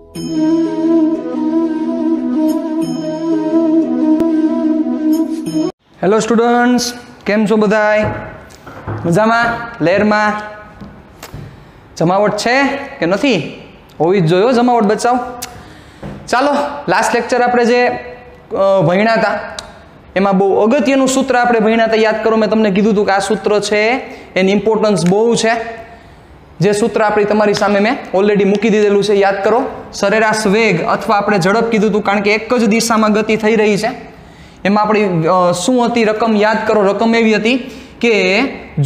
Hello students, કેમ છો બધાય? મજામાં? લહેરમાં? જમાવટ છે કે નથી? હોવી જ જોઈએ જમાવટ બચાવ. ચાલો, લાસ્ટ લેક્ચર આપણે જે ભણ્યા હતા એમાં બહુ અગત્યનું સૂત્ર આપણે ભણ્યા હતા. યાદ કરો, મેં તમને કીધું હતું કે આ સૂત્ર છે એની ઇમ્પોર્ટન્સ બહુ છે. જે સૂત્ર આપણી તમારી સામે મેં ઓલરેડી મૂકી દીધેલું છે. યાદ કરો, સરેરાશ વેગ અથવા આપણે ઝડપ કીધું હતું, કારણ કે એક જ દિશામાં ગતિ થઈ રહી છે. એમાં આપણી શું હતી રકમ? યાદ કરો, રકમ એવી હતી કે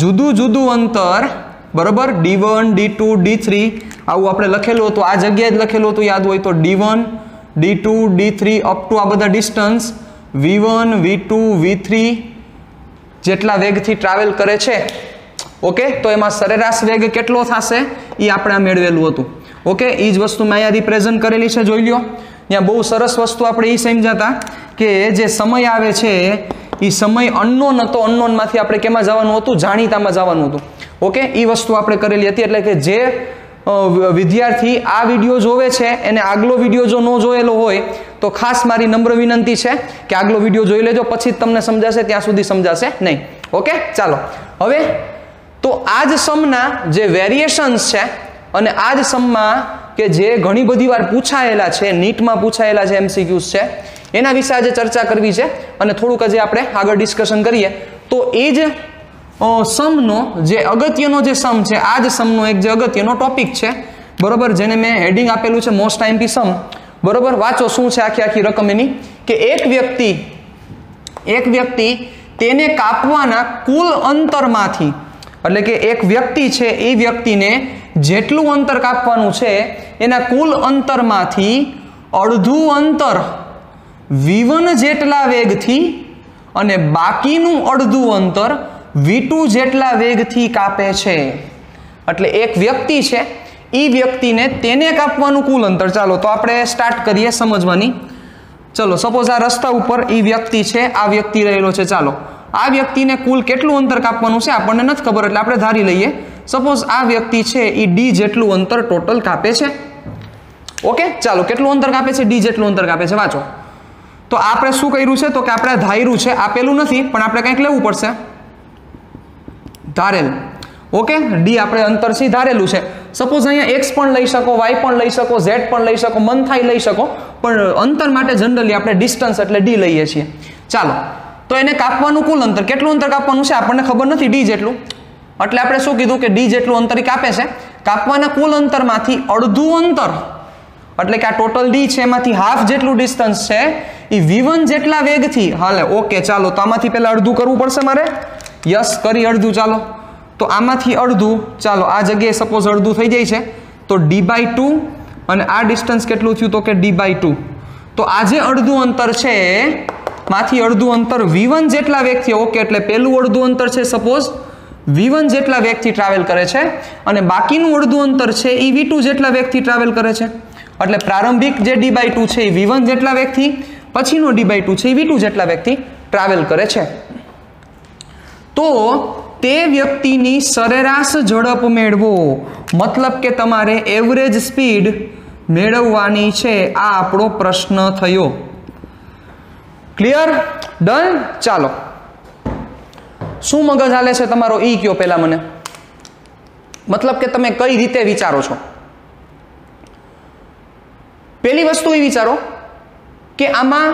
જુદું જુદું અંતર, બરોબર, D1 D2 D3 આવું આપણે લખેલું હતું. આ જગ્યાએ જ લખેલું હતું, યાદ હોય તો D1 D2 D3 up to આ બધા ડિસ્ટન્સ V1 V2 V3 જેટલા વેગથી ટ્રાવેલ કરે છે. ઓકે, તો એમાં સરેરાશ વેગ કેટલો થશે એ આપણે આ મેળવેલું હતું. ઓકે, એ જ વસ્તુ મેં અહીંયા રિપ્રેઝન્ટ કરેલી છે, જોઈ લો. ત્યાં બહુ સરસ વસ્તુ આપણે એ સમજાતા કે જે સમય આવે છે એ સમય અનનોન હતો. અનનોનમાંથી આપણે કેમાં જવાનું હતું? જાણીતામાં જવાનું હતું. ઓકે, એ વસ્તુ આપણે કરેલી હતી. એટલે કે જે વિદ્યાર્થી આ વિડીયો જોવે છે એને આગલો વિડીયો જો ન જોયેલો હોય તો ખાસ મારી નમ્ર વિનંતી છે કે આગલો વિડીયો જોઈ લેજો, પછી જ તમને સમજાશે, ત્યાં સુધી સમજાશે નહીં. ઓકે, ચાલો હવે તો આ જ સમના જે વેરિએશન્સ છે અને આ જ સમમાં કે જે ઘણી બધી વાર પૂછાયેલા છે, નીટમાં પૂછાયેલા છે, MCQs છે, એના વિશે આજે ચર્ચા કરવી છે. અને થોડુંક હજી આપણે આગળ ડિસ્કશન કરીએ તો એ જ સમનો જે અગત્યનો જે સમ છે, આ જ સમનો એક જે અગત્યનો ટોપિક છે, બરોબર, જેને મેં હેડિંગ આપેલું છે મોસ્ટ આઈએમપી સમ. બરોબર, વાંચો શું છે આખી રકમ એની કે એક વ્યક્તિ તેને કાપવાના કુલ અંતરમાંથી, એટલે કે એક વ્યક્તિ છે એ વ્યક્તિને જેટલું અંતર કાપવાનું છે એના કુલ અંતરમાંથી અડધું અંતર V1 જેટલા વેગથી અને બાકીનું અડધું અંતર V2 જેટલા વેગથી કાપે છે. એટલે એક વ્યક્તિ છે એ વ્યક્તિને તેને કાપવાનું કુલ અંતર. ચાલો તો આપણે સ્ટાર્ટ કરીએ સમજવાની. ચલો, સપોઝ આ રસ્તા ઉપર એ વ્યક્તિ છે, આ વ્યક્તિ રહેલો છે. ચાલો, આ વ્યક્તિને કુલ કેટલું અંતર કાપવાનું છે આપણને નથી ખબર, એટલે આપણે ધારી લઈએ સપોઝ આ વ્યક્તિ છે એ D જેટલું અંતર ટોટલ કાપે છે. ઓકે, ચાલો, કેટલું અંતર કાપે છે? D જેટલું અંતર કાપે છે. વાંચો તો આપણે શું કર્યું છે તો કે આપણે ધાર્યું છે, આપેલું નથી પણ આપણે કંઈક લેવું પડશે, ધારેલ. ઓકે, D આપણે અંતર છે ધારેલું છે. સપોઝ અહીંયા X પણ લઈ શકો, Y પણ લઈ શકો, Z પણ લઈ શકો, મન થાય લઈ શકો, પણ અંતર માટે જનરલી આપણે ડિસ્ટન્સ એટલે D લઈએ છીએ. ચાલો, તો એને કાપવાનું કુલ અંતર, કેટલું અંતર કાપવાનું છે આપણને ખબર નથી, D જેટલું. એટલે આપણે શું કીધું કે D જેટલું અંતર કાપે છે. કાપવાના કુલ અંતરમાંથી અડધું અંતર, એટલે કે આ ટોટલ D છે એમાંથી હાફ જેટલું ડિસ્ટન્સ છે એ V1 જેટલા વેગથી હાલે. ઓકે, ચાલો, તો આમાંથી પહેલા અડધું કરવું પડશે મારે. યસ, કરી અડધું. ચાલો, તો આમાંથી અડધું, ચાલો આ જગ્યાએ સપોઝ અડધું થઈ જાય છે તો D/2 અને આ ડિસ્ટન્સ કેટલું થયું તો કે D/2. તો આ જે અડધું અંતર છે માંથી અડધું અંતર V1 જેટલા વેગથી. ઓકે, એટલે પહેલું અડધું અંતર છે સપોઝ V1 જેટલા વેગથી ટ્રાવેલ કરે છે અને બાકીનું અડધું અંતર છે એ V2 જેટલા વેગથી ટ્રાવેલ કરે છે. એટલે પ્રારંભિક જે D/2 છે એ V1 જેટલા વેગથી, પછીનો D/2 છે એ V2 જેટલા વેગથી ટ્રાવેલ કરે છે. તો તે વ્યક્તિની સરેરાશ ઝડપ મેળવો, મતલબ કે તમારે એવરેજ સ્પીડ મેળવવાની છે. આ આપણો પ્રશ્ન થયો. ક્લિયર? ડન? ચાલો, શું મગજ હાલે છે તમારો ઈ કયો પહેલા મને. મતલબ કે તમે કઈ રીતે વિચારો છો? પહેલી વસ્તુ એ વિચારો કે આમાં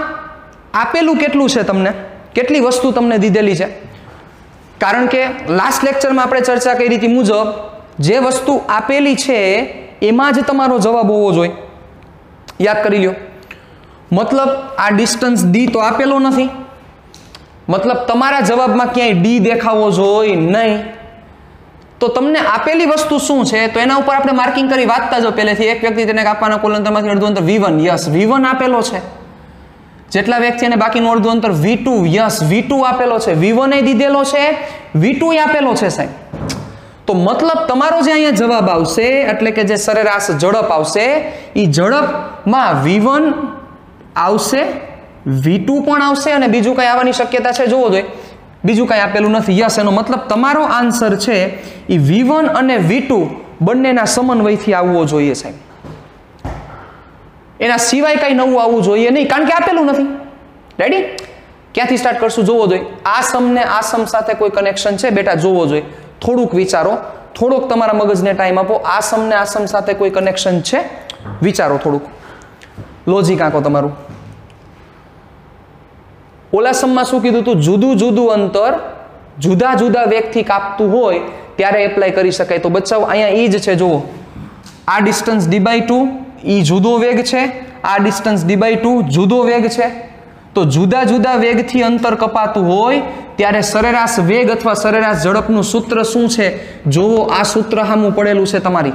આપેલું કેટલું છે, તમને કેટલી વસ્તુ તમને દીધેલી છે. કારણ કે લાસ્ટ લેક્ચરમાં આપણે ચર્ચા કરી હતી મુજબ જે વસ્તુ આપેલી છે એમાં જ તમારો જવાબ હોવો જોઈએ. યાદ કરી લ્યો. મતલબ આ ડિસ્ટન્સ D તો આપેલો નથી, મતલબ તમારા જવાબમાં ક્યાંય D દેખાવો જોઈએ નહીં. તો તમને આપેલી વસ્તુ શું છે તો એના ઉપર આપણે માર્કિંગ કરી વાંચતા જો પહેલેથી. એક વ્યક્તિ તેને કાપવાના કુલ અંતરમાંથી અડધું અંતર V1. યસ, V1 આપેલો છે જેટલા વ્યક્તિ અને બાકીનું અડધું અંતર V2. યસ, V2 આપેલો છે. V1 એ દીધેલો છે, V2 એ આપેલો છે સાહેબ. તો મતલબ તમારો જે અહીંયા જવાબ આવશે એટલે કે જે સરેરાશ ઝડપ આવશે એ ઝડપમાં V1 આવશે, V2 પણ આવશે અને બીજું કઈ આવવાની શક્યતા છે જોવો જોઈએ. બીજું કઈ આપેલું નથી. યસ, એનો મતલબ તમારો આન્સર છે એ V1 અને V2 બંનેના સમન્વયથી આવવો જોઈએ સાહેબ. એના સિવાય કંઈ નવું આવવું જોઈએ નહીં, કારણ કે આપેલું નથી. રેડી? ક્યાંથી સ્ટાર્ટ કરશું જોવો જોઈએ. આ સમ ને આ સમ સાથે કોઈ કનેક્શન છે બેટા જોવો જોઈએ. થોડુંક વિચારો, થોડોક તમારા મગજને ટાઈમ આપો. આ સમ ને આ સમ સાથે કોઈ કનેક્શન છે? વિચારો થોડુંક, લોજિક આંકો તમારું. ઓલા સમમાં શું કીધું હતું? જુદું જુદું અંતર જુદા જુદા વેગથી કાપતું હોય ત્યારે એપ્લાય કરી શકાય. તો બચ્ચાઓ અહીંયા ઈ જ છે જુઓ. આ ડિસ્ટન્સ d/2 ઈ જુદો વેગ છે, આ ડિસ્ટન્સ d/2 જુદો વેગ છે. તો જુદા જુદા વેગથી અંતર કપાતું હોય ત્યારે સરેરાશ વેગ અથવા સરેરાશ ઝડપનું સૂત્ર શું છે? જોવો, આ સૂત્ર સામું પડેલું છે તમારી.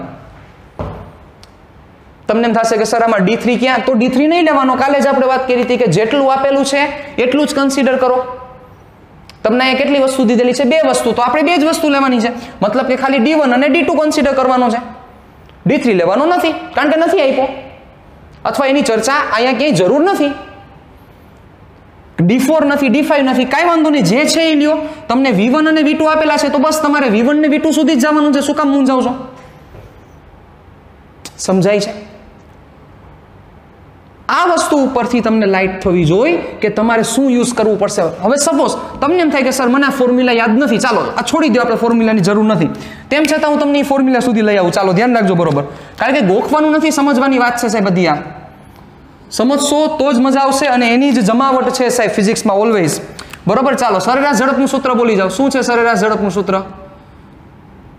તમને એમ થશે કે સર આમાં d3 ક્યાં? તો d3 નહીં લેવાનો. કાલે જ આપણે વાત કરી હતી કે જેટલું આપેલું છે એટલું જ કન્સિડર કરો. તમને અહીંયા કેટલી વસ્તુ દીધેલી છે? 2 વસ્તુ. તો આપણે 2 જ વસ્તુ લેવાની છે. મતલબ કે ખાલી d1 અને d2 કન્સિડર કરવાનો છે. d3 લેવાનો નથી, કારણ કે નથી આપ્યો, અથવા એની ચર્ચા અહીંયા ક્યાંય જરૂર નથી. d4 નથી, d5 નથી, કાંઈ વાંધો નહીં, જે છે એ લ્યો. તમને v1 અને v2 આપેલા છે તો બસ તમારે v1 ને v2 સુધી જ જવાનું છે. શું કામ મૂંઝાવ છો? સમજાય છે? આ વસ્તુ ઉપરથી તમને લાઇટ થવી જોઈએ કે તમારે શું યુઝ કરવું પડશે. હવે સપોઝ તમને એમ થાય કે સર મને આ ફોર્મ્યુલા યાદ નથી, ચાલો આ છોડી દો, આપણે ફોર્મ્યુલાની જરૂર નથી. તેમ છતાં હું તમને એ ફોર્મ્યુલા સુધી લઈ આવું. ચાલો ધ્યાન રાખજો બરોબર, કારણ કે ગોખવાનું નથી, સમજવાની વાત છે સાહેબ. બધી આ સમજશો તો જ મજા આવશે, અને એની જ જમાવટ છે સાહેબ ફિઝિક્સમાં ઓલવેઝ. બરોબર? ચાલો સરેરાશ ઝડપનું સૂત્ર બોલી જાઓ. શું છે સરેરાશ ઝડપનું સૂત્ર?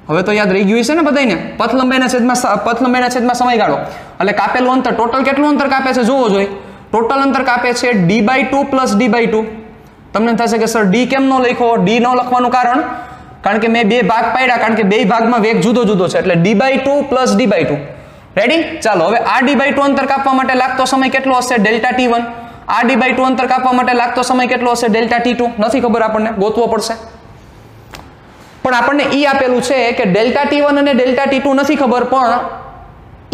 હવે તો યાદ રહી ગયું છે ને બધાને. પથ લંબાઈના છેદમાં સમયગાળો, એટલે કાપેલું અંતર. ટોટલ કેટલું અંતર કાપે છે જોવો જોઈએ. ટોટલ અંતર કાપે છે d/2 પ્લસ d/2. તમને થશે કે સર d કેમ ન લખ્યો? d ન લખવાનું કારણ કે મેં 2 ભાગ પાડ્યા, કારણ કે 2 ભાગમાં વેગ જુદો જુદો છે, એટલે d/2 પ્લસ d/2. રેડી? ચાલો હવે આ d/2 અંતર કાપવા માટે લાગતો સમય કેટલો હશે? Δt1. આ d/2 અંતર કાપવા માટે લાગતો સમય કેટલો હશે? Δt2. નથી ખબર, આપણને ગોતવો પડશે. પણ આપણને ઈ આપેલું છે કે Δt1 અને Δt2 નથી ખબર, પણ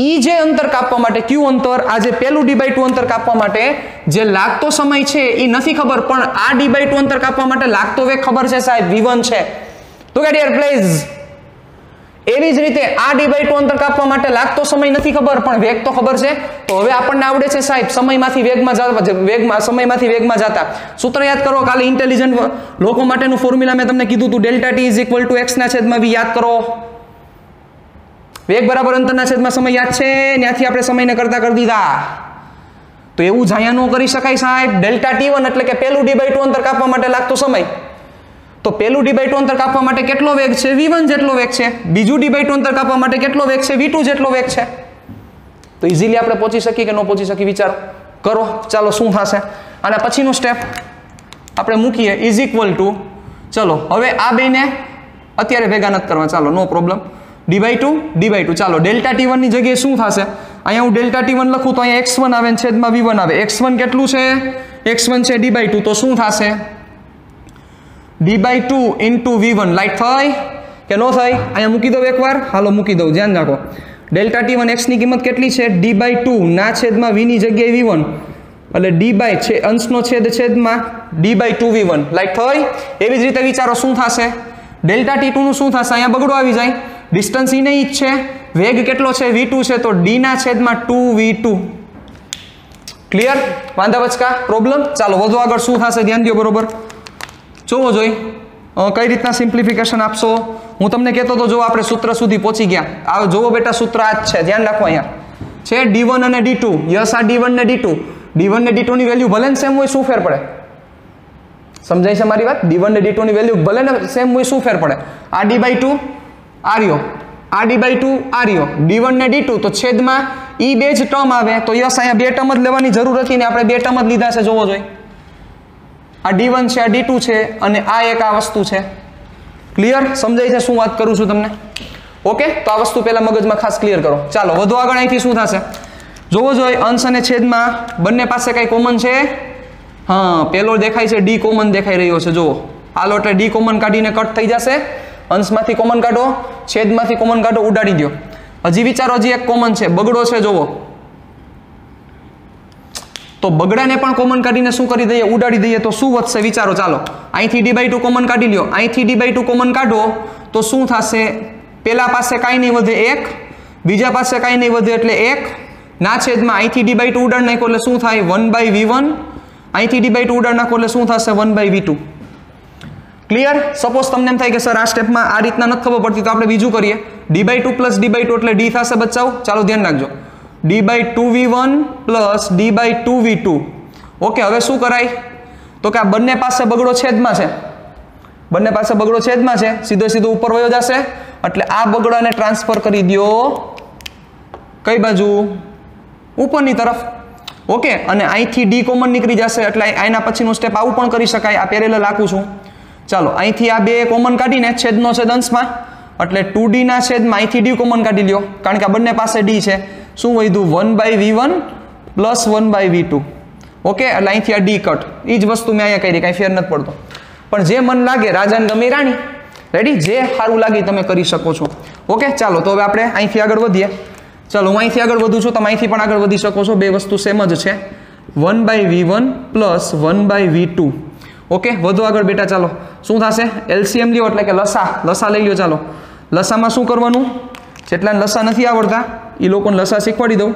ઈ જે અંતર કાપવા માટે q અંતર, આ જે પેલું d/2 અંતર કાપવા માટે જે લાગતો સમય છે એ નથી ખબર, પણ આ d/2 અંતર કાપવા માટે લાગતો વેગ ખબર છે સાહેબ, v1 છે. તો કે ડિયર પ્લીઝ એવી જ રીતે આ d/2 અંતર કાપવા માટે લાગતો સમય નથી ખબર, પણ વેગ તો ખબર છે. તો હવે આપણને આવડે છે સાહેબ સમયમાંથી વેગમાં જતા સૂત્ર યાદ કરો. કાલે ઇન્ટેલિજન્ટ લોકો માટેનું ફોર્મ્યુલા મેં તમને કીધું હતું, Δt = x ના છેદમાં v. યાદ કરો. વેગ બરાબર અંતરના છેદમાં સમય યાદ છે, ત્યાંથી આપણે સમયને કરતા કરી દીધા. તો એવું જ અહીંયા ન કરી શકાય સાહેબ. Δt1 એટલે કે પેલું d/2 અંતર કાપવા માટે લાગતો સમય. તો પેલું d/2 અંતર કાપવા માટે કેટલો વેગ છે? v1 જેટલો વેગ છે. બીજું d/2 અંતર કાપવા માટે કેટલો વેગ છે? v2 જેટલો વેગ છે. તો ઇઝીલી આપણે પહોંચી શકીએ કે ન પહોંચી શકીએ? વિચારો કરો. ચાલો શું થશે? અને પછીનું સ્ટેપ આપણે મૂકીએ = ચલો હવે આ બેને અત્યારે ભેગા નથી કરવા, ચાલો નો પ્રોબ્લેમ. d/2 ચાલો Δt1 ની જગ્યાએ શું થશે? અહીંયા હું Δt1 લખું તો અહીંયા x1 આવે ને છેદમાં v1 આવે. x1 કેટલું છે? x1 છે d/2. તો શું થશે? d/2 * v1. લાઈટ થઈ કે ન થઈ? અહીંયા મૂકી દઉં એકવાર. હાલો મૂકી દઉં, ધ્યાન રાખો. Δt1 x ની કિંમત કેટલી છે? d/2 ના છેદમાં v ની જગ્યાએ v1, એટલે d અંશનો છેદમાં d/2 v1. લાઈટ થઈ? એવી જ રીતે વિચારો શું થશે? Δt2 નું શું થશે? અહીંયા બગડો આવી જાય. ડિસ્ટન્સ ઈ નહીં જ છે, વેગ કેટલો છે? v2 છે, તો d ના છેદમાં 2v2. ક્લિયર? વાંધા વચકા પ્રોબ્લેમ? ચાલો વધુ આગળ શું થશે ધ્યાન દો બરોબર. જોવો જોઈ કઈ રીતના સિમ્પ્લિફિકેશન આપશો. હું તમને કહેતો તો જો આપણે સૂત્ર સુધી પહોંચી ગયા. આ જોવો બેટા સૂત્ર આ જ છે, ધ્યાન રાખો. અહીંયા છે d1 અને d2. યસ, આ d1 ને d2. d1 ને d2 ની વેલ્યુ ભલે ને સેમ હોય, શું ફેર પડે? સમજાય છે મારી વાત? d1 ને d2 ની વેલ્યુ ભલે ને સેમ હોય, શું ફેર પડે? આ d/2 આ રહ્યો, આ d/2 આ રહ્યો, d1 ને d2, તો છેદમાં ઈ બે જ ટર્મ આવે. તો યસ, અહીંયા 2 ટર્મ જ લેવાની જરૂર હતી ને આપણે 2 ટર્મ જ લીધા છે. જોવો જોઈએ આ d1 છે, આ d2 છે, અને આ એક આ વસ્તુ છે. ક્લિયર? સમજાય છે શું વાત કરું છું તમને? ઓકે, તો આ વસ્તુ પહેલા મગજમાં ખાસ ક્લિયર કરો. ચાલો વધુ આગળ અહીંથી શું થશે જોવો જોઈએ. અંશ અને છેદમાં બંને પાસે કઈ કોમન છે? હા, પેલો દેખાય છે d કોમન દેખાઈ રહ્યો છે. જુઓ હાલો, એટલે d કોમન કાઢીને કટ થઈ જશે. અંશમાંથી કોમન કાઢો, છેદમાંથી કોમન કાઢો, ઉડાડી દો. હજી વિચારો, હજી એક કોમન છે, બગડો છે. જોવો તો બગડાને પણ કોમન કાઢીને શું કરી દઈએ? ઉડાડી દઈએ. તો શું વધશે વિચારો? ચાલો અહીંથી d/2 કોમન કાઢી લ્યો, અહીંથી d/2 કોમન કાઢો તો શું થશે? પેલા પાસે કાંઈ નહીં વધે 1, બીજા પાસે કાંઈ નહીં વધે એટલે 1, ના છેદમાં અહીંથી d/2 ઉડાડ નાખો એટલે શું થાય 1/v1, અહીંથી d/2 ઉડાડ નાખો એટલે શું થશે 1/v2. ક્લિયર? સપોઝ તમને એમ થાય કે સર આ સ્ટેપમાં આ રીતના નથી ખબર પડતી તો આપણે બીજું કરીએ. d/2 પ્લસ d/2 એટલે d થશે બચ્ચાઓ. ચાલો ધ્યાન રાખજો. d/2v1 plus d/2v2. ઓકે, હવે શું કરાય? તો કે આ બંને પાસે બગડો છેદમાં છે, બંને પાસે બગડો છેદમાં છે, સીધો સીધો ઉપર વયો જશે એટલે આ બગડાને ટ્રાન્સફર કરી દો કઈ બાજુ? ઉપરની તરફ. ઓકે, અને અહીંથી d કોમન નીકળી જશે એટલે આના પછીનું સ્ટેપ આવું પણ કરી શકાય. આ પેરેલલ આખું છું. ચાલો અહીંથી આ બે કોમન કાઢીને છેદનો છેદ અંશમાં એટલે 2d ના છેદમાં અહીંથી d કોમન કાઢી લ્યો કારણ કે આ બંને પાસે d છે. શું વધ્યું? 1/v1 plus 1/v2. ઓકે, એટલે અહીંથી આ d કટ. એ જ વસ્તુ મેં અહીંયા કરી, કાંઈ ફેર નથી પડતો. પણ જે મન લાગે રાજાને ગમે રાણી. રેડી? જે સારું લાગે તમે કરી શકો છો. ઓકે, ચાલો તો હવે આપણે અહીંથી આગળ વધીએ. ચાલો હું અહીંથી આગળ વધું છું, તમે અહીંથી પણ આગળ વધી શકો છો. બે વસ્તુ સેમ જ છે. 1/v1 plus 1/v2. ઓકે, વધુ આગળ બેટા. ચાલો શું થશે? એલસીએમ લ્યો એટલે કે લસા લઈ લ્યો. ચાલો લસામાં શું કરવાનું? જેટલાને લસા નથી આવડતા એ લોકોને લસા શીખવાડી દઉં.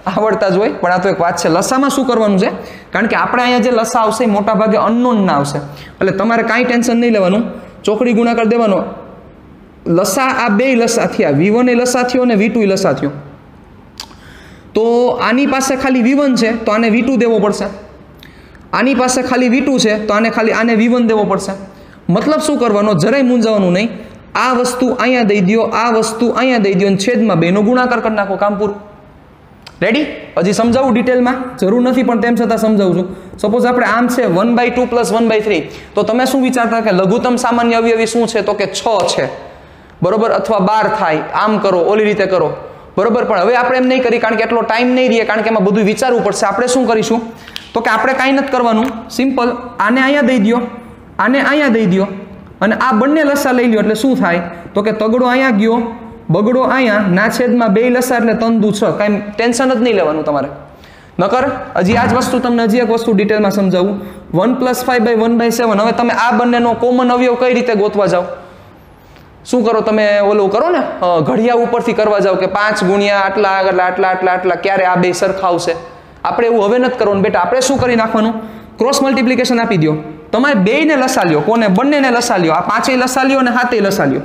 આવડતા જ હોય પણ આ તો એક વાત છે. લસામાં શું કરવાનું છે? કારણ કે આપણે અહીંયા જે લસા આવશે એ મોટા ભાગે અનનોન ના આવશે એટલે તમારે કાંઈ ટેન્શન નહીં લેવાનું. ચોકડી ગુણાકાર દેવાનો. લસા આ બે લસા થયા, v1 એ લસા થયો અને v2 એ લસા થયો. તો આની પાસે ખાલી v1 છે તો આને v2 દેવો પડશે. આની પાસે ખાલી v2 છે તો આને v1 દેવો પડશે. મતલબ શું કરવાનો? જરાય મૂંઝાવાનું નહીં. આ વસ્તુ અહીંયા દઈ દો, આ વસ્તુ અહીંયા દઈ દો અને છેદમાં બેનો ગુણાકાર કરી નાખો. કામ પૂરું. રેડી? હજી સમજાવું ડિટેલમાં? જરૂર નથી પણ તેમ છતાં સમજાવું છું. સપોઝ આપણે આમ છે 1/2 પ્લસ 1/3 તો તમે શું વિચારતા કે લઘુત્તમ સામાન્ય અવયવી શું છે? તો કે 6 છે, બરોબર, અથવા 12 થાય. આમ કરો, ઓલી રીતે કરો, બરોબર. પણ હવે આપણે એમ નહીં કરી કારણ કે એટલો ટાઈમ નહીં રહે, કારણ કે એમાં બધું વિચારવું પડશે. આપણે શું કરીશું? તો કે આપણે કાંઈ નથી કરવાનું. સિમ્પલ, આને અહીંયા દઈ દો, આને અહીંયા દઈ દો અને આ બંને લસા લઈ લ્યો એટલે શું થાય? તો કે તગડો અહીંયા ગયો, બગડો અહીંયા, ના છેદમાં બે લસા એટલે 3 દુ 6. કાંઈ ટેન્શન જ નહીં લેવાનું તમારે. નકર હજી આ જ વસ્તુ તમને હજી એક વસ્તુ ડિટેલમાં સમજાવું. 1 + 5/1/7. હવે તમે આ બંનેનો કોમન અવયવ કઈ રીતે ગોતવા જાઓ? શું કરો તમે? ઓલું કરો ને, ઘડિયા ઉપરથી કરવા જાઓ કે 5 ગુણ્યા આટલા આટલા આટલા આટલા ક્યારે આ બે સરખા આવશે. આપણે એવું હવે નથી કરવાનું બેટા. આપણે શું કરી નાખવાનું? ક્રોસ મલ્ટિપ્લિકેશન આપી દો. તમારે બેયને લસા લ્યો. કોને? બંનેને લસા લ્યો. આ 5 લસા લ્યો અને 7 લસા લ્યો.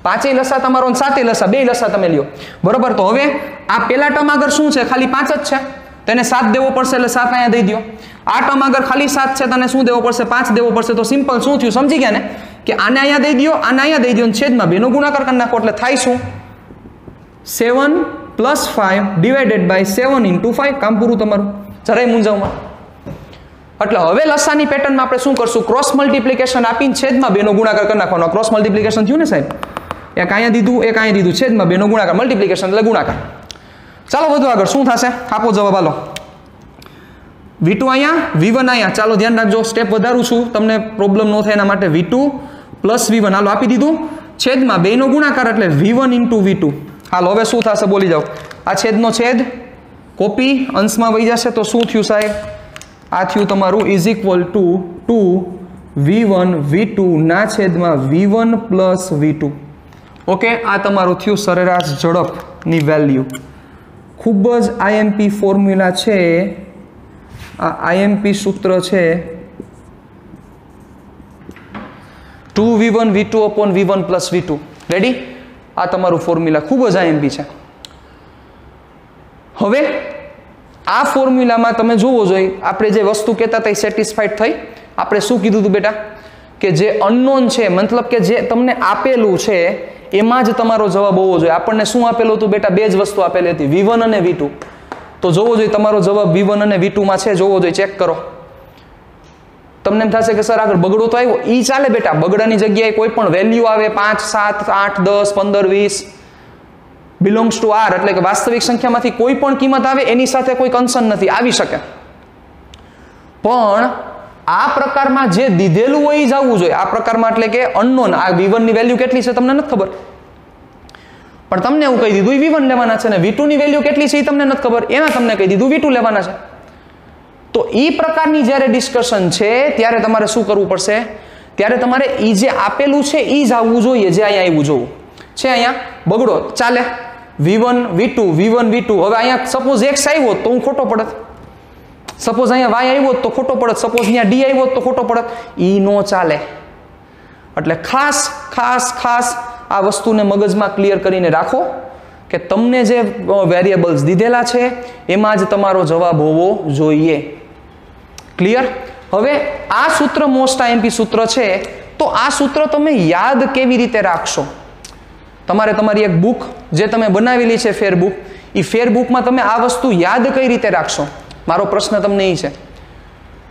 5 લસા તમારો અને 7 લસા, બે લસા તમે લ્યો, બરોબર. તો હવે આ પેલા ટર્મ આગળ શું છે? ખાલી 5 જ છે, તેને 7 દેવો પડશે એટલે 7 અહીંયા દઈ દો. આ ટર્મ આગળ ખાલી 7 છે, તને શું દેવો પડશે? 5 દેવો પડશે. તો સિમ્પલ શું થયું? સમજી ગયા ને? કે આને અહીંયા દઈ દો, આને અહીંયા દઈ દો અને છેદમાં બેનો ગુણાકાર કરી નાખો એટલે થાય શું? 7 + 5 / 7 × 5. કામ પૂરું તમારું. જરાય મૂંઝાવમાં. એટલે હવે લસાની પેટર્નમાં આપણે શું કરશું? ક્રોસ મલ્ટિપ્લિકેશન આપીને છેદમાં બેનો ગુણાકાર કરી નાખવાનો. ક્રોસ મલ્ટિપ્લિકેશન થયું ને સાહેબ? એક અહીંયા દીધું, એક અહીંયા દીધું, છેદમાં બેનો ગુણાકાર. મલ્ટિપ્લિકેશન એટલે ગુણાકાર. ચાલો વધુ આગળ શું થશે? આપો જવાબ. હાલો, v2 અહીંયા, v1 અહીંયા. ચાલો ધ્યાન રાખજો, સ્ટેપ વધારું છું તમને પ્રોબ્લેમ ન થાય એના માટે. v2 + v1. હાલો આપી દીધું. છેદમાં બેનો ગુણાકાર એટલે v1 × v2. હાલો હવે શું થશે? બોલી જાઓ. આ છેદનો છેદ કોપી અંશમાં વહી જશે તો શું થયું સાહેબ? આ થયું તમારું = 2v1 v2 ના છેદમાં v1 + v2. ઓકે, આ તમારું થયું સરેરાશ ઝડપની વેલ્યુ. ખૂબ જ આઈએમપી ફોર્મ્યુલા છે આ. આઈએમપી સૂત્ર છે 2v1 v2/v1 + v2. રેડી? આ તમારું ફોર્મ્યુલા ખૂબ જ આઈએમપી છે. હવે આ ફોર્મ્યુલામાં તમે જોવો જોઈએ આપણે જે વસ્તુ કહેતા હતા એ સેટિસ્ફાઈડ થઈ. આપણે શું કીધું હતું બેટા? કે જે અનનોન છે, મતલબ કે જે તમને આપેલું છે એમાં જ તમારો જવાબ હોવો જોઈએ. આપણને શું આપેલું હતું બેટા? બે જ વસ્તુ આપેલી હતી, v1 અને v2. તો જોવો જોઈએ તમારો જવાબ v1 અને v2 માં છે. જોવો જોઈએ, ચેક કરો. તમને એમ થશે કે સર આગળ બગડો તો આવ્યો. ઈ ચાલે બેટા. બગડાની જગ્યાએ કોઈ પણ વેલ્યુ આવે, 5 7 8 10 15 20 બિલોંગ્સ ટુ આર, એટલે કે વાસ્તવિક સંખ્યામાંથી કોઈ પણ કિંમત આવે એની સાથે કોઈ કન્સર્ન નથી, આવી શકે. પણ આ પ્રકારમાં જે દીધેલું હોય એ જ આવવું જોઈએ. આ પ્રકારમાં એટલે કે અનનોન. આ v1 ની વેલ્યુ કેટલી છે તમને નથી ખબર, પણ તમને એવું કહી દીધું v1 લેવાના છે, અને v2 ની વેલ્યુ કેટલી છે એ તમને નથી ખબર, એમાં તમને કહી દીધું v2 લેવાના છે. તો એ પ્રકારની જ્યારે ડિસ્કશન છે ત્યારે તમારે શું કરવું પડશે? ત્યારે તમારે એ જે આપેલું છે એ જ આવવું જોઈએ, જે અહીંયા આવ્યું જોવું છે. અહીંયા બગડો ચાલે, V1 V2 V1 V2 હવે અહીંયા સપોઝ x આવ્યો તો હું ખોટો પડત, સપોઝ અહીંયા y આવ્યો તો ખોટો પડત, સપોઝ અહીંયા d આવ્યો તો ખોટો પડત, ઈ નો ચાલે. એટલે ખાસ ખાસ ખાસ આ વસ્તુને મગજમાં ક્લિયર કરીને રાખો કે તમને જે વેરિયેબલ્સ દીધેલા છે એમાં જ તમારો જવાબ હોવો જોઈએ. ક્લિયર? હવે આ સૂત્ર મોસ્ટ આઈએમપી સૂત્ર છે, તો આ સૂત્ર તમે યાદ કેવી રીતે રાખશો? તમારે તમારી એક બુક જે તમે બનાવેલી છે ફેરબુક, એ ફેરબુકમાં તમે આ વસ્તુ યાદ કઈ રીતે રાખશો? મારો પ્રશ્ન તમને એ છે.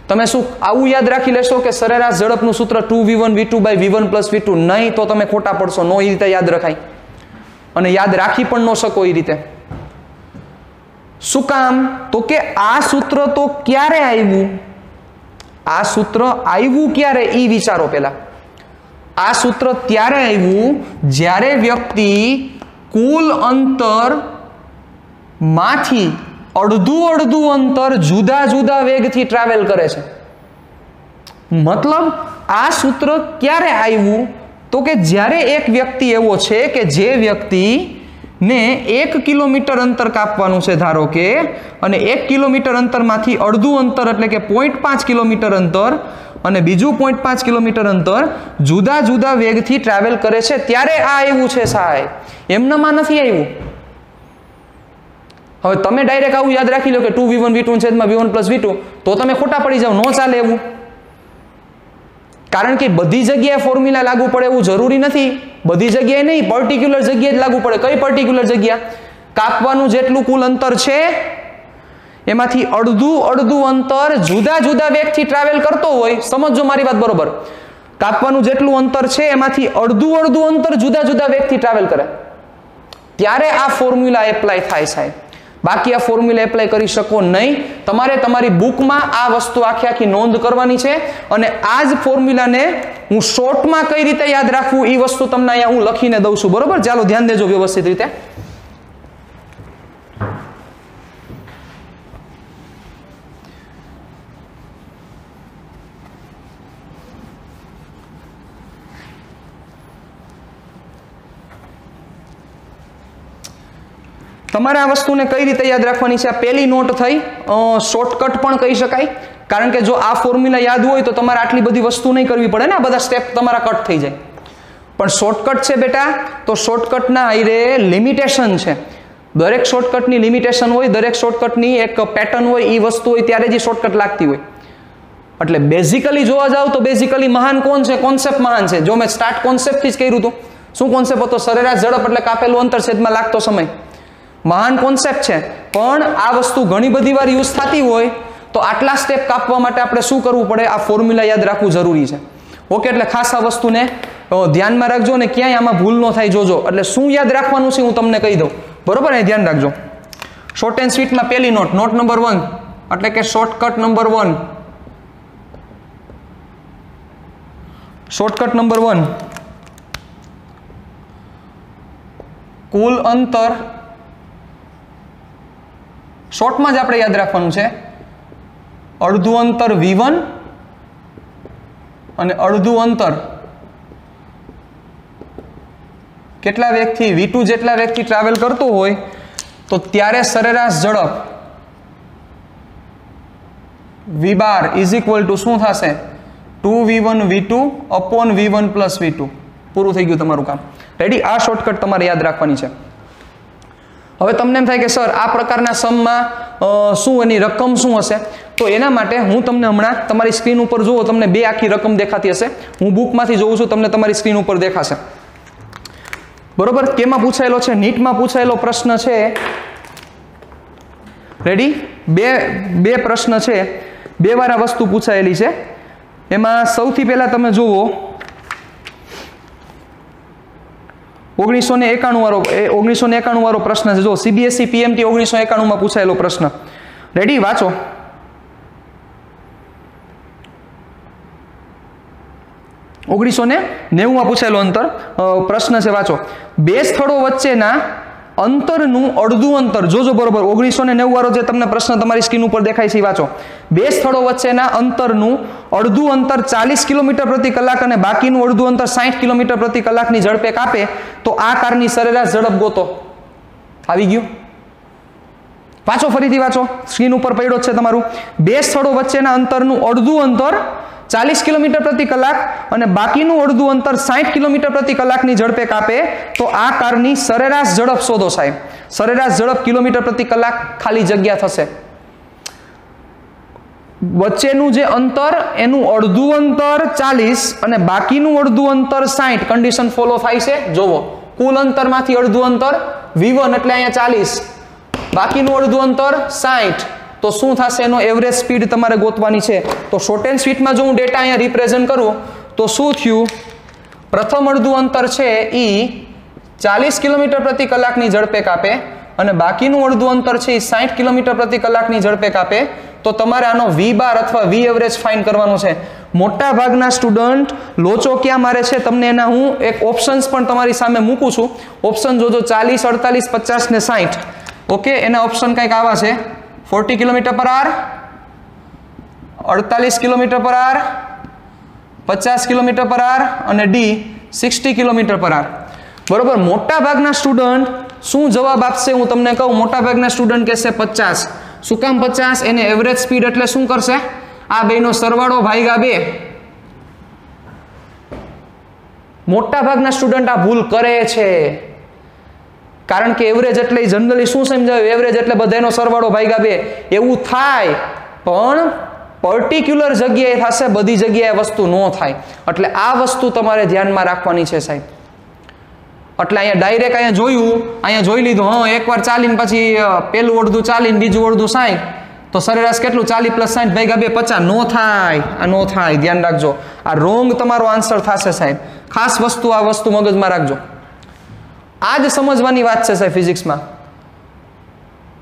તમે શું આવું યાદ રાખી લેશો કે સરેરાશ ઝડપનું સૂત્ર 2v1 v2 by v1 plus v2? નહીં, તો તમે ખોટા પડશો. નો એ રીતે યાદ રખાય અને યાદ રાખી પણ ન શકો એ રીતે. શું કામ? તો કે આ સૂત્ર તો ક્યારે આવ્યું? આ સૂત્ર આવ્યું ક્યારે એ વિચારો પહેલા. આ સૂત્ર ત્યારે આવ્યું જ્યારે વ્યક્તિ કુલ અંતર માંથી અડધું અંતર જુદા જુદા વેગથી ટ્રાવેલ કરે છે. મતલબ આ સૂત્ર ક્યારે આવ્યું? તો કે જ્યારે એક વ્યક્તિ એવો છે કે જે વ્યક્તિને 1 કિલોમીટર અંતર કાપવાનું છે ધારો કે, અને 1 કિલોમીટર અંતરમાંથી અડધું અંતર એટલે કે 0.5 કિલોમીટર અંતર અને બીજું 0.5 કિલોમીટર અંતર જુદા જુદા વેગથી ટ્રાવેલ કરે છે, ત્યારે આ આવ્યું છે સાહેબ. એમનામાં નથી આવ્યું. હવે તમે ડાયરેક્ટ આવું યાદ રાખી લો કે 2v1 v2 છેદમાં v1 plus v2, તો તમે ખોટા પડી જાઓ. નો ચાલે એવું. કારણ કે બધી જગ્યાએ ફોર્મ્યુલા લાગુ પડે એવું જરૂરી નથી. બધી જગ્યાએ નહીં, પર્ટિક્યુલર જગ્યાએ જ લાગુ પડે. કઈ પર્ટિક્યુલર જગ્યા? કાપવાનું જેટલું કુલ અંતર છે એમાંથી અડધું અંતર જુદા જુદા વેગથી ટ્રાવેલ કરતો હોય. સમજો મારી વાત બરોબર. કાપવાનું જેટલું અંતર છે એમાંથી અડધું અંતર જુદા જુદા વેગથી ટ્રાવેલ કરે, ત્યારે આ ફોર્મ્યુલા એપ્લાય થાય સાહેબ. બાકી આ ફોર્મ્યુલા એપ્લાય કરી શકો નહીં. તમારે તમારી બુકમાં આ વસ્તુ આખી નોંધ કરવાની છે, અને આ જ ફોર્મ્યુલાને હું શોર્ટમાં કઈ રીતે યાદ રાખવું એ વસ્તુ તમને અહીંયા હું લખીને દઉં છું. બરોબર? ચાલો ધ્યાન દેજો વ્યવસ્થિત રીતે. તમારે આ વસ્તુને કઈ રીતે યાદ રાખવાની છે? આ પહેલી નોટ થઈ. શોર્ટકટ પણ કહી શકાય, કારણ કે જો આ ફોર્મ્યુલા યાદ હોય તો તમારે આટલી બધી વસ્તુ નહીં કરવી પડે ને, આ બધા સ્ટેપ તમારા કટ થઈ જાય. પણ શોર્ટકટ છે બેટા, તો શોર્ટકટના આઈરે લિમિટેશન છે. દરેક શોર્ટકટની લિમિટેશન હોય, દરેક શોર્ટકટની એક પેટર્ન હોય, એ વસ્તુ હોય ત્યારે જ શોર્ટકટ લાગતી હોય. એટલે બેઝિકલી જોવા જાવ તો બેઝિકલી મહાન કોણ છે? કોન્સેપ્ટ મહાન છે. જો મેં સ્ટાર્ટ કોન્સેપ્ટથી જ કર્યું હતું. શું કોન્સેપ્ટ હતો? સરેરાશ ઝડપ એટલે કાપેલું અંતર છેદમાં લાગતો સમય. મહાન કોન્સેપ્ટ છે, પણ આ વસ્તુ ઘણી બધી વાર યુઝ થતી હોય તો આટલા સ્ટેપ કાપવા માટે આપણે શું કરવું પડે? આ ફોર્મ્યુલા યાદ રાખવું જરૂરી છે. ઓકે, એટલે ખાસ આ વસ્તુને ધ્યાનમાં રાખજો ને ક્યાંય આમાં ભૂલ ન થાય જોજો. એટલે શું યાદ રાખવાનું છે હું તમને કહી દઉં. બરોબર? એ ધ્યાન રાખજો. શોર્ટ એન્ડ સ્વીટમાં પહેલી નોટ નંબર 1 એટલે કે શોર્ટકટ નંબર 1. શોર્ટકટ નંબર 1, કુલ અંતર શોર્ટમાં જ આપણે યાદ રાખવાનું છે. અડધું અંતર v1 અને અડધું અંતર કેટલા વેગથી? v2 જેટલા વેગથી ટ્રાવેલ કરતો હોય તો ત્યારે સરેરાશ ઝડપ v bar is equal to શું થશે? 2v1 v2 upon v1 plus v2. પૂરું થઈ ગયું તમારું કામ. રેડી? આ શોર્ટકટ તમારે યાદ રાખવાની છે. હવે તમને એમ થાય કે સર આ પ્રકારના સમમાં શું એની રકમ શું હશે? તો એના માટે હું તમને હમણાં તમારી સ્ક્રીન ઉપર જુઓ, તમને બે આખી રકમ દેખાતી હશે. હું બુકમાંથી જોઉં છું, તમને તમારી સ્ક્રીન ઉપર દેખાશે. બરોબર? કેમાં પૂછાયેલો છે? નીટમાં પૂછાયેલો પ્રશ્ન છે. રેડી? બે પ્રશ્ન છે, બે વાર આ વસ્તુ પૂછાયેલી છે. એમાં સૌથી પહેલા તમે જુઓ 1991 વાળો પ્રશ્ન છે. જો CBSE PMT 1991 માં પૂછાયેલો પ્રશ્ન. રેડી? વાંચો. ઓગણીસો ને 90 માં પૂછાયેલો પ્રશ્ન છે. વાંચો. બે સ્થળો વચ્ચેના અંતરનું અડધું અંતર જોજો. બરોબર? 1990 વાળો જે તમને પ્રશ્ન તમારી સ્ક્રીન ઉપર દેખાય છે વાંચો. બે સ્થળો વચ્ચેના અંતરનું અડધું અંતર 40 કિલોમીટર પ્રતિ કલાક અને બાકીનું અડધું અંતર 60 કિલોમીટર પ્રતિ કલાકની ઝડપે કાપે તો આ કારની સરેરાશ ઝડપ ગોતો. આવી ગયું? વાંચો, ફરીથી વાંચો, સ્ક્રીન ઉપર પડ્યો છે તમારું. બે સ્થળો વચ્ચેના અંતરનું અડધું અંતર 40 કિલોમીટર પ્રતિ કલાક અને બાકીનું અડધું અંતર 60 કિલોમીટર પ્રતિ કલાકની ઝડપે કાપે તો આ કારની સરેરાશ ઝડપ શોધો સાહેબ. સરેરાશ ઝડપ કિલોમીટર પ્રતિ કલાક ખાલી જગ્યા થશે. વચ્ચેનું જે અંતર એનું અડધું અંતર 40 અને બાકીનું અડધું અંતર 60. કન્ડિશન ફોલો થાય છે. જોવો, કુલ અંતરમાંથી અડધું અંતર V1 એટલે અહીંયા 40, બાકીનું અડધું અંતર 60. તો શું થશે? એનો એવરેજ સ્પીડ તમારે ગોતવાની છે. તો શોર્ટ એન્ડ સ્વીટમાં જો હું ડેટા અહીંયા રિપ્રેઝન્ટ કરું તો શું થયું? પ્રથમ અડધું અંતર છે એ 40 કિલોમીટર પ્રતિ કલાકની ઝડપે કાપે અને બાકીનું અડધું અંતર છે એ 60 કિલોમીટર પ્રતિ કલાકની ઝડપે કાપે. તો તમારે આનો V બાર અથવા V એવરેજ ફાઇન્ડ કરવાનો છે. મોટા ભાગના સ્ટુડન્ટ લોચો ક્યાં મારે છે તમને એના હું એક ઓપ્શન્સ પણ તમારી સામે મૂકું છું. ઓપ્શન જોજો, 40, 48, 50 ને 60. ઓકે, એના ઓપ્શન કંઈક આવા છે: 40 કિલોમીટર પર આર, 48 કિલોમીટર પર આર, 50 કિલોમીટર પર આર અને D 60 કિલોમીટર પર આર. બરોબર. મોટા ભાગના સ્ટુડન્ટ શું જવાબ આપશે હું તમને કહું. મોટા ભાગના સ્ટુડન્ટ કહેશે 50. શું કામ 50? એને એવરેજ સ્પીડ એટલે શું કરશે? આ બેનો સરવાળો ભાગ્યા 2. મોટા ભાગના સ્ટુડન્ટ આ ભૂલ કરે છે, કારણ કે એવરેજ એટલે જનરલી શું સમજાવ્યું? એવરેજ એટલે બધાનો સરવાળો ભાગ્યા 2 એવું થાય, પણ પર્ટિક્યુલર જગ્યાએ થશે, બધી જગ્યાએ વસ્તુ ન થાય. એટલે આ વસ્તુ તમારે ધ્યાનમાં રાખવાની છે સાહેબ. એટલે અહીંયા ડાયરેક્ટ અહીંયા જોયું, અહીંયા જોઈ લીધું, હા એકવાર ચાલીને પછી પેલું અડધું ચાલીને બીજું અડધું 60, તો સરેરાશ કેટલું? 40 + 60 ભાગ્યા 2 50. નો થાય, આ નો થાય, ધ્યાન રાખજો. આ રોંગ તમારો આન્સર થશે સાહેબ. ખાસ વસ્તુ, આ વસ્તુ મગજમાં રાખજો. આ જ સમજવાની વાત છે સાહેબ ફિઝિક્સમાં.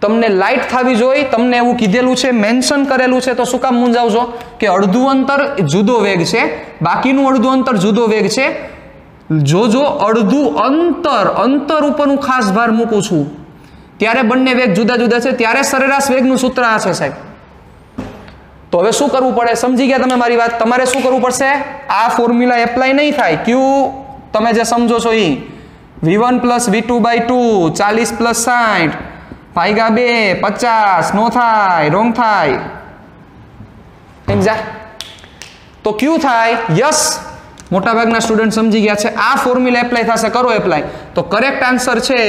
તમને લાઇટ થવી જોઈએ, તમને એવું કીધેલું છે, મેન્શન કરેલું છે, તો શું કામ મૂંઝાવજો કે અડધું અંતર જુદો વેગ છે, બાકીનું અડધું અંતર જુદો વેગ છે. જો અડધું અંતર ઉપર હું ખાસ ભાર મૂકું છું, ત્યારે બંને વેગ જુદા જુદા છે, ત્યારે સરેરાશ વેગનું સૂત્ર આ છે સાહેબ. તો હવે શું કરવું પડે? સમજી ગયા તમે મારી વાત? તમારે શું કરવું પડશે? આ ફોર્મ્યુલા એપ્લાય નહીં થાય. ક્યુ તમે જે સમજો છો એ V1 + V2/2 40 + 60 ભાગ્યા 2 50. નો થાય, રોંગ થાય. સમજા? તો ક્યુ થાય? યસ, મોટા ભાગના સ્ટુડન્ટ સમજી ગયા છે. આ ફોર્મ્યુલા એપ્લાય થશે, કરો એપ્લાય. તો કરેક્ટ આન્સર છે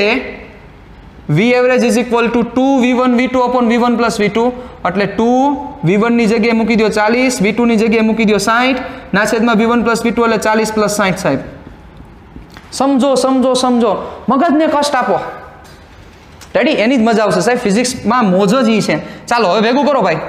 V average = 2V1 V2 / V1 + V2. એટલે 2V1 ની જગ્યાએ મૂકી દો 40, V2 ની જગ્યાએ મૂકી દો 60 ના છેદમાં V1 + V2 એટલે 40 + 60 સાહેબ. સમજો, મગજને કષ્ટ આપો. રેડી? એની જ મજા આવશે સાહેબ. ફિઝિક્સમાં મોજ જ ઈ છે. ચાલો હવે ભેગું કરો ભાઈ.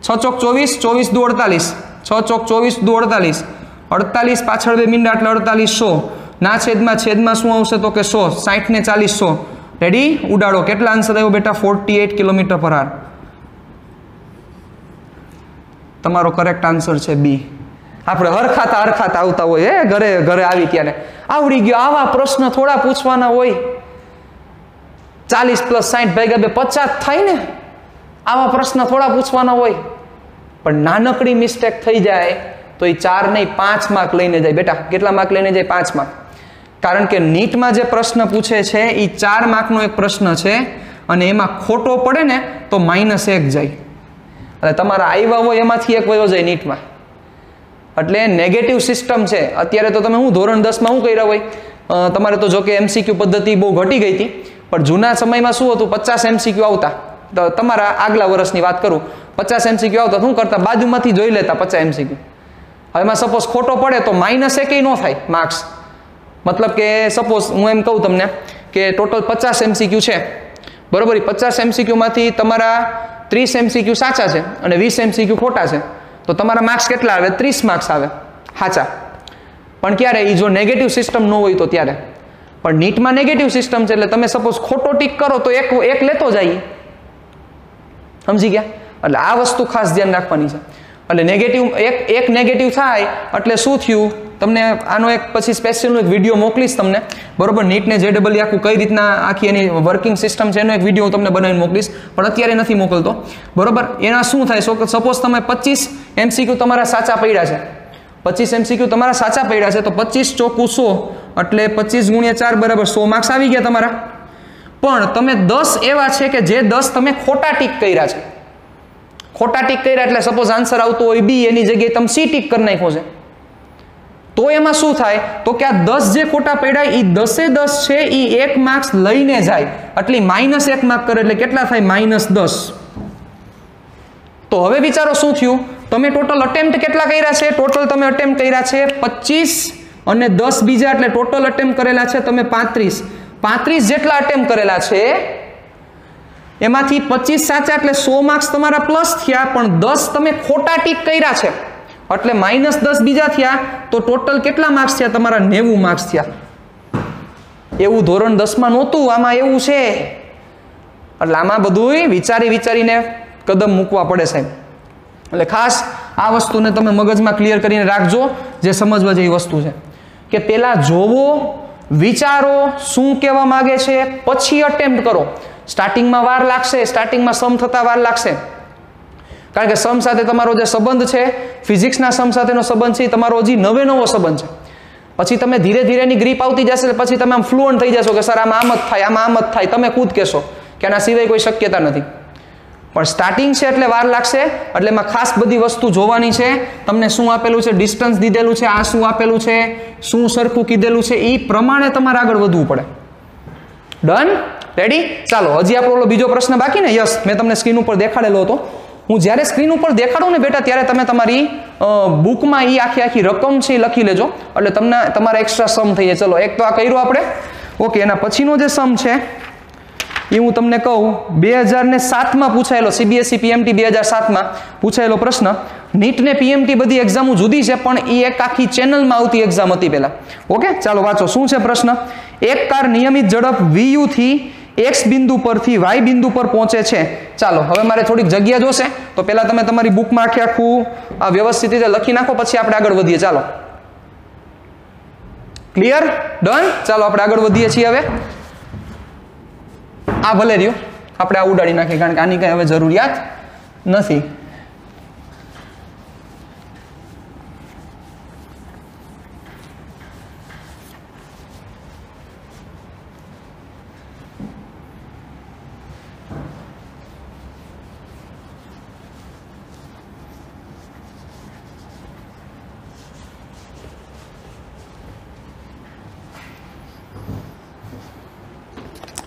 6 ચોક 24, 24 દુ 48, 6 ચોક 24 દુ 48, 48 પાછળ 2 મીંડા એટલે 48 100 ના છેદમાં શું આવશે તો કે 100, 60 ને 40 100. રેડી? ઉડાડો. કેટલા આન્સર આવ્યો બેટા? 48 કિલોમીટર પર આર. તમારો કરેક્ટ આન્સર છે B. આપણે હરખાતા આવતા હોય ઘરે આવી ત્યારે આવડી ગયો. આવા પ્રશ્ન થોડા પૂછવાના હોય. 40 + 60 ભાગ્યા 2 50 થાય ને. આવા પ્રશ્ન થોડા પૂછવાના હોય. પણ નાનકડી મિસ્ટેક થઈ જાય તો એ 4 નહીં 5 માર્ક લઈને જાય બેટા. કેટલા માર્ક લઈને જાય? 5 માર્ક. કારણ કે નીટમાં જે પ્રશ્ન પૂછે છે એ 4 માર્કનો એક પ્રશ્ન છે અને એમાં ખોટો પડે ને તો -1 જાય. એટલે તમારા આવ્યા હોય એમાંથી એક વયો જાય નીટમાં. એટલે નેગેટિવ સિસ્ટમ છે. અત્યારે તો તમે ધોરણ 10માં શું કર્યા હોય, તમારે તો જો કે MCQ પદ્ધતિ બહુ ઘટી ગઈ હતી, પણ જૂના સમયમાં શું હતું? 50 MCQ આવતા. તો તમારા આગલા વર્ષની વાત કરું, 50 MCQ આવતા, શું કરતા? બાજુમાંથી જોઈ લેતા 50 MCQ. હવે એમાં સપોઝ ખોટો પડે તો -1 ન થાય માર્ક્સ. મતલબ કે સપોઝ હું એમ કહું તમને કે ટોટલ 50 MCQ છે, બરોબર? 50 MCQ માંથી તમારા 30 MCQ સાચા છે અને 20 MCQ ખોટા છે, તો તમારા માર્ક્સ કેટલા આવે? 30 માર્ક્સ આવે સાચા. પણ ક્યારે? એ જો નેગેટિવ સિસ્ટમ ન હોય તો ત્યારે. પણ નીટમાં નેગેટિવ સિસ્ટમ છે, એટલે તમે સપોઝ ખોટો ટીક કરો તો એક લેતો જાય. સમજી ગયા? એટલે આ વસ્તુ ખાસ ધ્યાન રાખવાની છે. એટલે નેગેટિવ એક નેગેટિવ થાય એટલે શું થયું? તમને આનો એક પછી સ્પેશિયલ એક વિડીયો મોકલીશ તમને, બરોબર? નીટને JEE આખું કઈ રીતના આખી એની વર્કિંગ સિસ્ટમ છે એનો એક વિડીયો હું તમને બનાવીને મોકલીશ, પણ અત્યારે નથી મોકલતો, બરોબર? એના શું થાય? સપોઝ તમે 25 MCQ તમારા સાચા પડ્યા છે, 25 MCQ તમારા સાચા પડ્યા છે, તો 25 ચોકું 100 એટલે 25 × 4 = 100 માર્ક્સ આવી ગયા તમારા. પણ તમે 10 એવા છે કે જે 10 તમે ખોટા ટીક કર્યા છે. ખોટા ટીક કર્યા એટલે સપોઝ આન્સર આવતો હોય બી, એની જગ્યાએ તમે સી ટીક કરી નાખ્યો છે, તો એમાં શું થાય તો કે આ 10 જે ખોટા પડ્યા એ 10 છે એ 1 માર્ક્સ લઈને જાય, એટલે -1 માર્ક કરે એટલે કેટલા થાય -10. તો હવે વિચારો શું થયું, તમે ટોટલ અટેમ્પ્ટ કેટલા કર્યા છે? ટોટલ તમે અટેમ્પ્ટ કર્યા છે 25 અને 10 બીજા, એટલે ટોટલ અટેમ્પ્ટ કરેલા છે તમે 35. 35 જેટલા અટેમ્પ્ટ કરેલા છે એમાંથી 25 સાચા એટલે 100 માર્ક્સ તમારા પ્લસ થયા, પણ 10 તમે ખોટા ટીક કર્યા છે એટલે -10 બીજા થયા, તો ટોટલ કેટલા માર્ક્સ થયા તમારા? 90 માર્ક્સ થયા. એવું ધોરણ 10 માં નહોતું, આમાં એવું છે. એટલે આમાં બધું વિચારીને કદમ મૂકવા પડે સાહેબ. એટલે ખાસ આ વસ્તુને તમે મગજમાં ક્લિયર કરીને રાખજો, જે સમજવા જેવી વસ્તુ છે કે પહેલા જોવો, વિચારો શું કહેવા માંગે છે, પછી અટેમ્પ્ટ કરો. સ્ટાર્ટિંગમાં વાર લાગશે, સ્ટાર્ટિંગમાં સમ થતા વાર લાગશે, કારણ કે સમ સાથે તમારો જે સંબંધ છે, ફિઝિક્સના સમ સાથેનો સંબંધ છે, તમારો હજી નવો સંબંધ છે. પછી તમે ધીરે ધીરે એની ગ્રીપ આવતી જશે, પછી તમે આમ ફ્લુઅન્ટ થઈ જશો કે સર આમાં આમ જ થાય, આમાં આમ જ થાય. તમે ખુદ કહેશો કે આના સિવાય કોઈ શક્યતા નથી. પણ સ્ટાર્ટિંગ છે એટલે વાર લાગશે. એટલે એમાં ખાસ બધી વસ્તુ જોવાની છે. તમને શું આપેલું છે, ડિસ્ટન્સ દીધેલું છે, આ શું આપેલું છે, શું સરખું કીધેલું છે, એ પ્રમાણે તમારે આગળ વધવું પડે. ડન? રેડી? ચાલો, હજી આપણો બીજો પ્રશ્ન બાકી ને? યસ, મેં તમને સ્ક્રીન ઉપર દેખાડેલો હતો. હું જ્યારે સ્ક્રીન ઉપર દેખાડું ને બેટા, ત્યારે તમે તમારી બુકમાં એ આખી રકમ છે એ લખી લેજો, એટલે તમને તમારા એક્સ્ટ્રા સમ થઈ જાય. ચલો, એક તો આ કર્યું આપણે. ઓકે, એના પછીનો જે સમ છે એ હું તમને કહું. 2007માં પૂછાયેલો, CBSE PMT 2007માં પૂછાયેલો પ્રશ્ન. નીટ ને PMT બધી એક્ઝામો જુદી છે, પણ એ એક આખી ચેનલમાં આવતી એક્ઝામ હતી પહેલા. ઓકે, ચાલો વાંચો શું છે પ્રશ્ન. એક કાર નિયમિત ઝડપ VU થી X બિંદુ પરથી Y બિંદુ પર પહોંચે છે. ચાલો, હવે મારે થોડીક જગ્યા જોશે, તો પહેલા તમે તમારી બુકમાં આખું આ વ્યવસ્થિત રીતે લખી નાખો, પછી આપણે આગળ વધીએ. ચાલો, ક્લિયર? ડન? ચાલો આપણે આગળ વધીએ છીએ. હવે આ ભલે રહ્યું, આપણે આ ઉડાડી નાખીએ, કારણ કે આની કઈ હવે જરૂરિયાત નથી.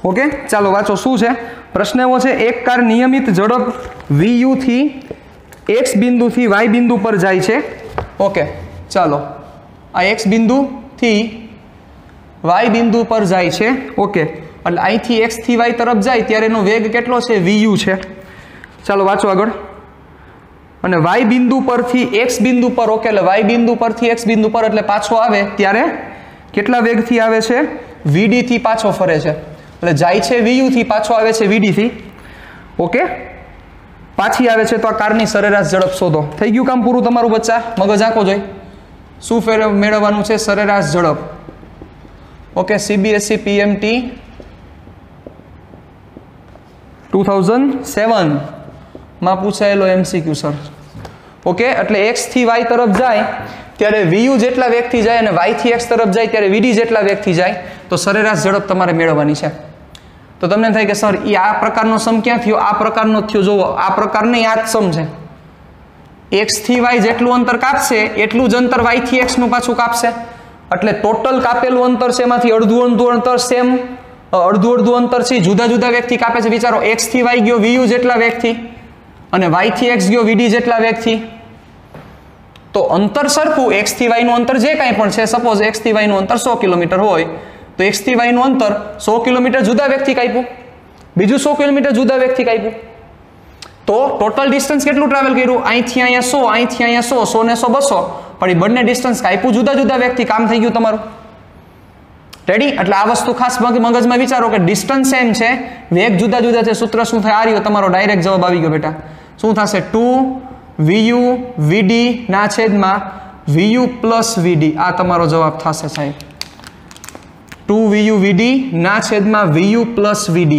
ઓકે, ચાલો વાંચો શું છે પ્રશ્ન. એવો છે, એક કાર નિયમિત ઝડપ VU થી X બિંદુથી Y બિંદુ પર જાય છે. ઓકે, ચાલો, આ X બિંદુથી Y બિંદુ પર જાય છે. ઓકે, એટલે અહીંથી X થી Y તરફ જાય ત્યારે એનો વેગ કેટલો છે? VU છે. ચાલો વાંચો આગળ. અને Y બિંદુ પરથી X બિંદુ પર, ઓકે, એટલે Y બિંદુ પરથી X બિંદુ પર એટલે પાછો આવે ત્યારે કેટલા વેગથી આવે છે? VD થી પાછો ફરે છે. એટલે જાય છે VU થી, પાછો આવે છે VD થી. ઓકે, પાછી આવે છે તો આ કારની સરેરાશ ઝડપ શોધો. થઈ ગયું કામ પૂરું તમારું બચ્ચા? મગજ આંખો જોઈ શું મેળવવાનું છે? સરેરાશ ઝડપ. ઓકે, CBSE PMT 2007 માં પૂછાયેલો MCQ સર. ઓકે, એટલે X થી Y તરફ જાય ત્યારે VU જેટલા વેગથી જાય અને Y થી X તરફ જાય ત્યારે VD જેટલા વેગથી જાય, તો સરેરાશ ઝડપ તમારે મેળવવાની છે. તો તમને થાય કે સર એ આ પ્રકારનો સમ ક્યાં થયો? આ પ્રકારનો થયો. જોવો, આ પ્રકારનો આ જ સમ છે. X થી Y જેટલું અંતર કાપશે એટલું જ અંતર Y થી X નું પાછું કાપશે. એટલે ટોટલ કાપેલું અંતર છે એમાંથી અડધું અંતર સેમ, અડધું અંતર છે જુદા જુદા વેગથી કાપે છે. વિચારો, X થી Y ગયો VU જેટલા વેગથી અને Y થી X ગયો VD જેટલા વેગથી. તો અંતર સરખું, X થી Y નું અંતર જે કાંઈ પણ છે, સપોઝ X થી Y નું અંતર 100 કિલોમીટર હોય, તો X થી Y નું અંતર 100 કિલોમીટર જુદા વેગથી કાપ્યું, બીજું 100 કિલોમીટર જુદા વેગથી કાપ્યું. તો ટોટલ ડિસ્ટન્સ કેટલું ટ્રાવેલ કર્યું? અહીંથી અહીંયા 100, અહીંથી અહીંયા 100, 100 ને 100 200, પણ એ બંને ડિસ્ટન્સ કાપ્યું જુદા જુદા વેગથી. કામ થઈ ગયું તમારું. રેડી? એટલે આ વસ્તુ ખાસ મગજમાં વિચારો કે ડિસ્ટન્સ સેમ છે, વેગ જુદા જુદા છે. સૂત્ર શું થાય? આ રહ્યો તમારો ડાયરેક્ટ જવાબ આવી ગયો બેટા. શું થશે? 2VU VD ના છેદમાં VU પ્લસ VD. આ તમારો જવાબ થશે સાહેબ. 2VU VD ના છેદમાં VU પ્લસ VD.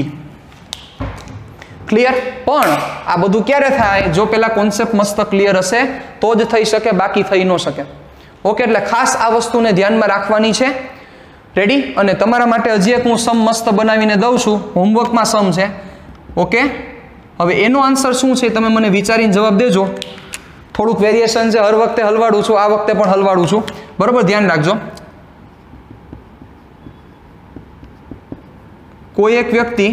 ક્લિયર? પણ આ બધું ક્યારે થાય? જો પેલા કોન્સેપ્ટ મસ્ત ક્લિયર હશે તો જ થઈ શકે, બાકી થઈ ન શકે. ઓકે, એટલે ખાસ આ વસ્તુને ધ્યાનમાં રાખવાની છે. રેડી? અને તમારા માટે હજી એક હું સમ મસ્ત બનાવીને દઉં છું, હોમવર્કમાં સમ છે. ઓકે, હવે એનો આન્સર શું છે તમે મને વિચારીને જવાબ દેજો. થોડુંક વેરિએશન છે, હર વખતે હલવાડું છું, આ વખતે પણ હલવાડું છું, બરોબર? ધ્યાન રાખજો. કોઈ એક વ્યક્તિ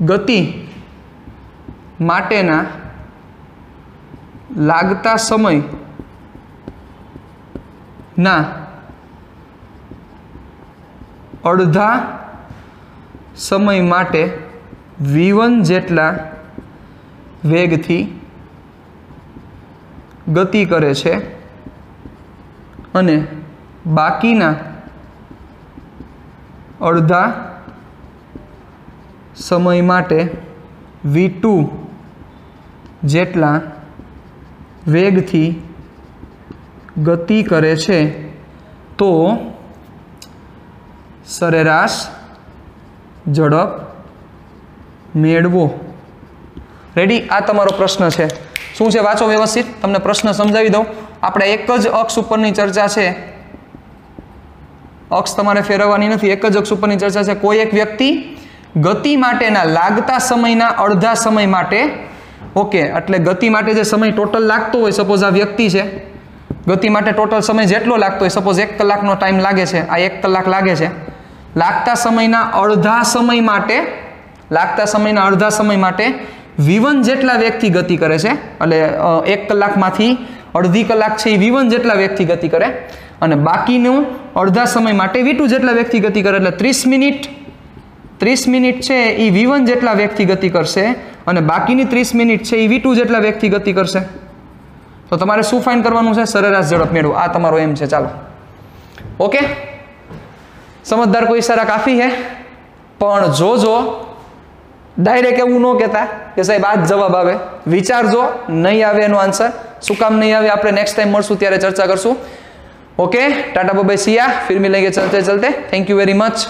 ગતિ માટેના લાગતા સમયના અડધા સમય માટે v1 જેટલા વેગથી ગતિ કરે છે અને બાકીના અડધા સમય માટે v2 જેટલા વેગથી ગતિ કરે છે, તો સરેરાશ ઝડપ મેળવો. રેડી? આ તમારો પ્રશ્ન છે. શું છે વાંચો વ્યવસ્થિત, તમને પ્રશ્ન સમજાવી દઉં. આપણે એક જ અક્ષ ઉપરની ચર્ચા છે, અક્ષ તમારે ફેરવવાની નથી, એક જ અક્ષ ઉપરની ચર્ચા છે. કોઈ એક વ્યક્તિ ગતિ માટેના લાગતા સમયના અડધા સમય માટે, ઓકે, એટલે ગતિ માટે જે સમય ટોટલ લાગતો હોય, સપોઝ આ વ્યક્તિ છે, ગતિ માટે ટોટલ સમય જેટલો લાગતો હોય, સપોઝ 1 કલાકનો ટાઈમ લાગે છે, આ 1 કલાક લાગે છે, લાગતા સમયના અડધા સમય માટે, લાગતા સમયના અડધા સમય માટે v1 જેટલા વેગથી ગતિ કરે છે. એટલે 1 કલાકમાંથી અડધી કલાક છે એ v1 જેટલા વેગથી ગતિ કરે, અને બાકીનું અડધા સમય માટે v2 જેટલા વેગથી ગતિ કરે. એટલે 30 મિનિટ છે એ v1 જેટલા વેગથી ગતિ કરશે અને બાકીની 30 મિનિટ છે એ v2 જેટલા વેગથી ગતિ કરશે. તો તમારે શું ફાઇન્ડ કરવાનું છે? સરેરાશ ઝડપ મેળવો. આ તમારો એમ છે. ચાલો, ઓકે, સમજદાર કોઈ ઈશારા કાફી હે. પણ જોજો, ડાયરેક્ટ એવું ન કહેતા કે સાહેબ આ જ જવાબ આવે, વિચારજો. નહીં આવે એનો આન્સર, શું કામ નહીં આવે આપણે નેક્સ્ટ ટાઈમ મળશું ત્યારે ચર્ચા કરશું. ओके, टाटा बाय बाय, सिया, फिर मिलेंगे चलते चलते. Thank you very much.